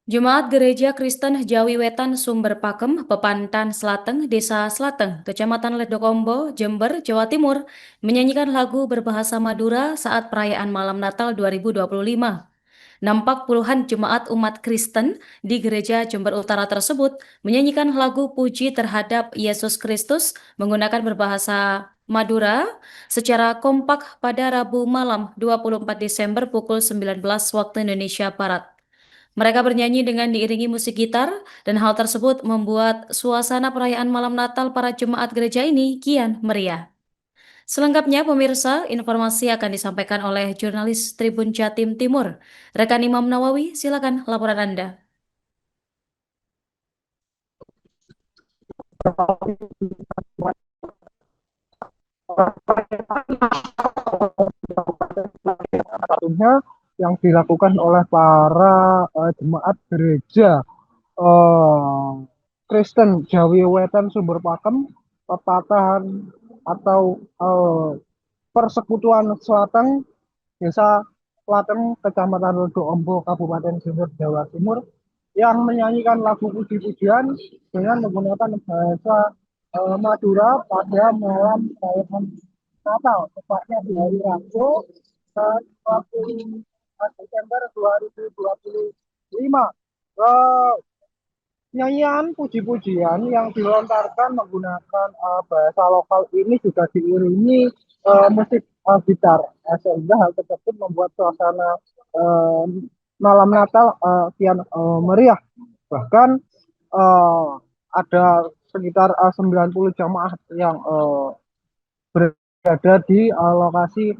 Jemaat Gereja Kristen Jawi Wetan Sumber Pakem, Pepantan Slateng, Desa Slateng, Kecamatan Ledokombo, Jember, Jawa Timur, menyanyikan lagu berbahasa Madura saat perayaan Malam Natal 2025. Nampak puluhan jemaat umat Kristen di Gereja Jember Utara tersebut menyanyikan lagu puji terhadap Yesus Kristus menggunakan berbahasa Madura secara kompak pada Rabu malam 24 Desember pukul 19 waktu Indonesia Barat. Mereka bernyanyi dengan diiringi musik gitar, dan hal tersebut membuat suasana perayaan malam Natal para jemaat gereja ini kian meriah. Selengkapnya, pemirsa, informasi akan disampaikan oleh jurnalis Tribun Jatim Timur. Rekan Imam Nawawi, silakan laporan Anda. Satunya yang dilakukan oleh para jemaat gereja eh, Kristen Jawi Wetan Sumber Pakem, Pepatahan atau Persekutuan Selatan Desa Klaten Kecamatan Lodo Ombo Kabupaten Jember Jawa Timur yang menyanyikan lagu puji-pujian dengan menggunakan bahasa Madura pada malam perayaan Natal, tepatnya di hari Rabu 20 Desember 2025. Eh, Nyanyian puji-pujian yang dilontarkan menggunakan bahasa lokal ini juga diiringi musik gitar. Sehingga hal tersebut membuat suasana eh, malam Natal kian meriah. Bahkan eh, ada sekitar 90 jamaah yang berada di lokasi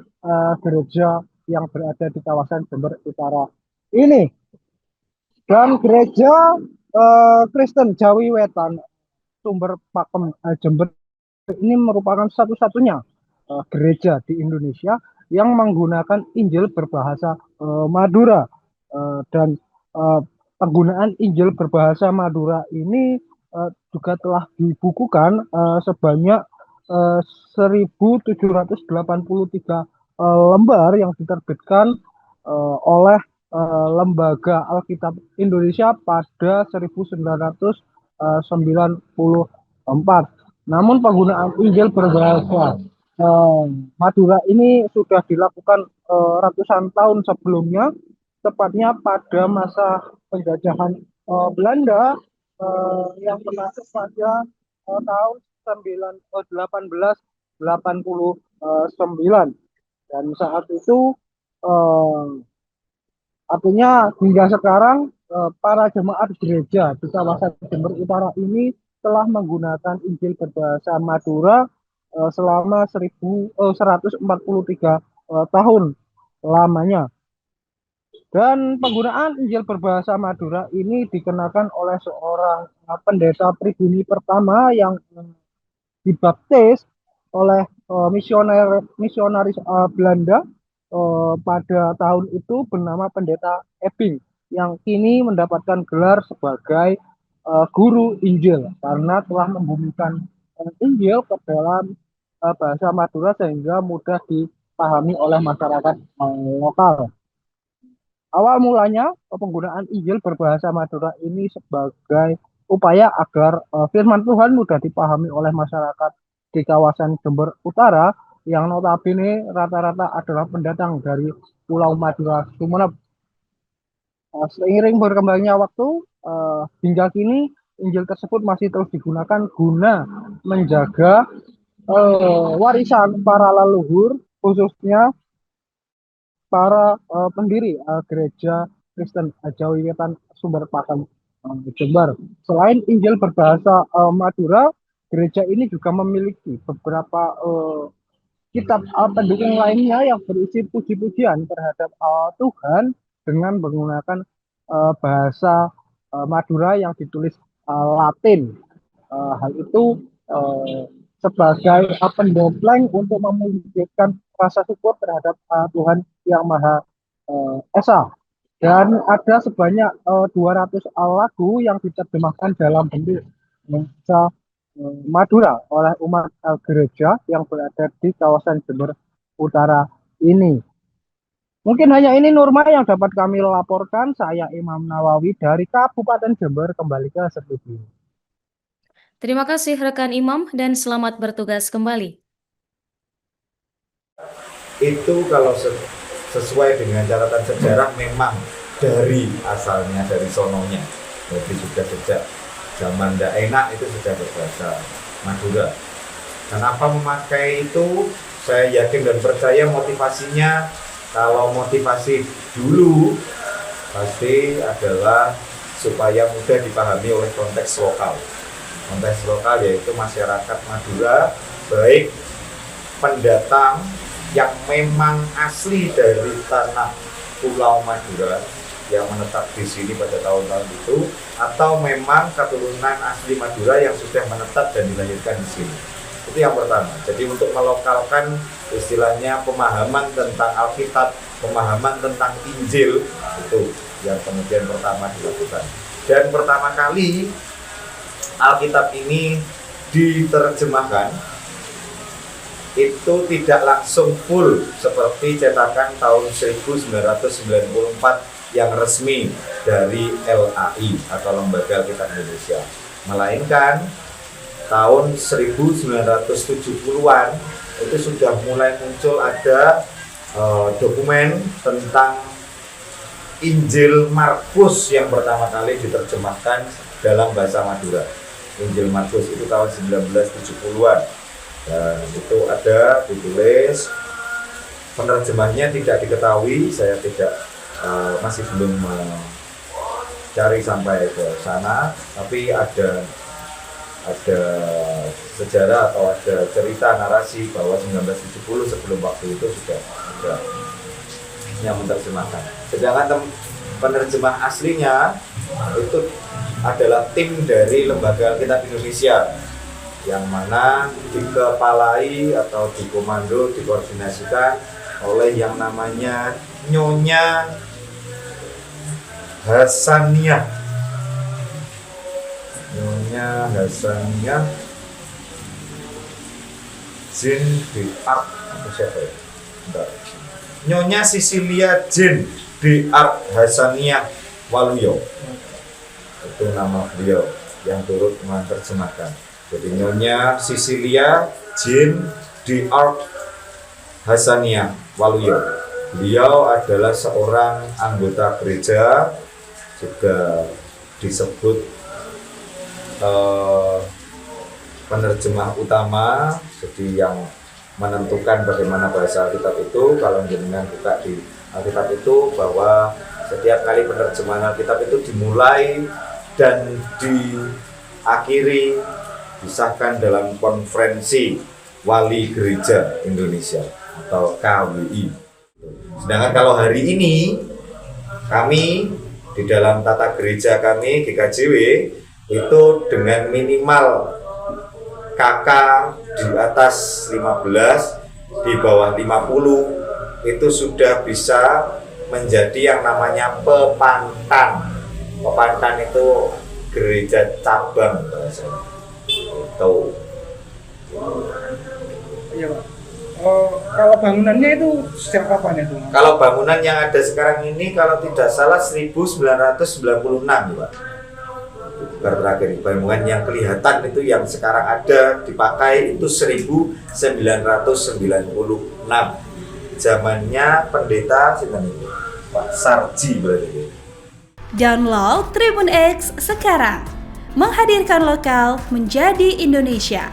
gereja yang berada di kawasan Jember Utara ini. Dan gereja Kristen Jawi Wetan Sumber Pakem Jember ini merupakan satu-satunya gereja di Indonesia yang menggunakan Injil berbahasa Madura. Dan penggunaan Injil berbahasa Madura ini juga telah dibukukan sebanyak 1783 lembar yang diterbitkan oleh Lembaga Alkitab Indonesia pada 1994. Namun penggunaan Injil berbahasa Madura ini sudah dilakukan ratusan tahun sebelumnya, tepatnya pada masa penjajahan Belanda yang berlangsung pada tahun 1889. Dan saat itu eh, artinya hingga sekarang para jemaat gereja di kawasan Jember Utara ini telah menggunakan Injil berbahasa Madura selama 143 tahun lamanya. Dan penggunaan Injil berbahasa Madura ini dikenakan oleh seorang pendeta pribumi pertama yang dibaptis oleh misionaris Belanda pada tahun itu bernama Pendeta Ebbing yang kini mendapatkan gelar sebagai guru Injil karena telah membumikan Injil ke dalam bahasa Madura sehingga mudah dipahami oleh masyarakat lokal. Awal mulanya penggunaan Injil berbahasa Madura ini sebagai upaya agar firman Tuhan mudah dipahami oleh masyarakat di kawasan Jember Utara yang notabene rata-rata adalah pendatang dari Pulau Madura Sumeneb. Seiring berkembangnya waktu, hingga kini Injil tersebut masih terus digunakan guna menjaga warisan para leluhur, khususnya para pendiri gereja Kristen Jawi Wetan Sumber Pakem Jember. Selain Injil berbahasa Madura, gereja ini juga memiliki beberapa kitab pendukung lainnya yang berisi puji-pujian terhadap Tuhan dengan menggunakan bahasa Madura yang ditulis Latin. Hal itu sebagai pendompleng untuk memujudkan rasa syukur terhadap Tuhan yang Maha Esa. Dan ada sebanyak 200 lagu yang diterjemahkan dalam bentuk bahasa Madura oleh umat gereja yang berada di kawasan Jember Utara ini. Mungkin hanya ini Nurma yang dapat kami laporkan. Saya Imam Nawawi dari Kabupaten Jember kembali ke studio. Terima kasih rekan Imam dan selamat bertugas kembali. Itu kalau sesuai dengan catatan sejarah memang dari asalnya, dari sononya. Jadi sudah sejak zaman ndak enak itu sudah berbahasa Madura. Kenapa memakai itu? Saya yakin dan percaya motivasinya, kalau motivasi dulu pasti adalah supaya mudah dipahami oleh konteks lokal. Konteks lokal yaitu masyarakat Madura, baik pendatang yang memang asli dari tanah Pulau Madura yang menetap di sini pada tahun-tahun itu, atau memang keturunan asli Madura yang sudah menetap dan dilahirkan di sini. Itu yang pertama. Jadi untuk melokalkan istilahnya pemahaman tentang Alkitab, pemahaman tentang Injil, itu yang kemudian pertama dilakukan. Dan pertama kali Alkitab ini diterjemahkan itu tidak langsung full seperti cetakan tahun 1994 yang resmi dari LAI atau Lembaga Alkitab Indonesia, melainkan tahun 1970-an itu sudah mulai muncul ada dokumen tentang Injil Markus yang pertama kali diterjemahkan dalam bahasa Madura. Injil Markus itu tahun 1970-an. Dan itu ada ditulis, penerjemahnya tidak diketahui, saya masih belum mencari sampai ke sana, tapi ada sejarah atau ada cerita narasi bahwa 1970 sebelum waktu itu sudah ada yang menerjemahkan. Sedangkan penerjemah aslinya itu adalah tim dari Lembaga Alkitab Indonesia yang mana dikepalai atau dikomando, dikoordinasikan oleh yang namanya Nyonya Hasaniyah. Nyonya Hasaniyah Jin di Art atau siapa ya? Bentar. Nyonya Sisilia Jin di Art Hasaniyah Waluyo. Itu nama beliau yang turut menerjemahkan. Jadi Nyonya Sisilia Jin di Art Hasaniyah Waluyo. Beliau adalah seorang anggota gereja, juga disebut penerjemah utama, jadi yang menentukan bagaimana bahasa Alkitab itu. Kalau jenengan buka di Alkitab itu bahwa setiap kali penerjemahan Alkitab itu dimulai dan diakhiri disahkan dalam konferensi Wali Gereja Indonesia atau KWI. Sedangkan kalau hari ini kami di dalam tata gereja kami GKJW itu dengan minimal KK di atas 15, di bawah 50 itu sudah bisa menjadi yang namanya pepantan. Pepantan itu gereja cabang bahasanya. Itu. Iya, Pak. Kalau bangunannya itu sejak kapan itu? Kalau bangunan yang ada sekarang ini kalau tidak salah 1996 ya Pak. Terakhir bangunan yang kelihatan itu yang sekarang ada dipakai itu 1996. Zamannya pendeta Pak Sarji berarti. Download Tribun X sekarang. Menghadirkan lokal menjadi Indonesia.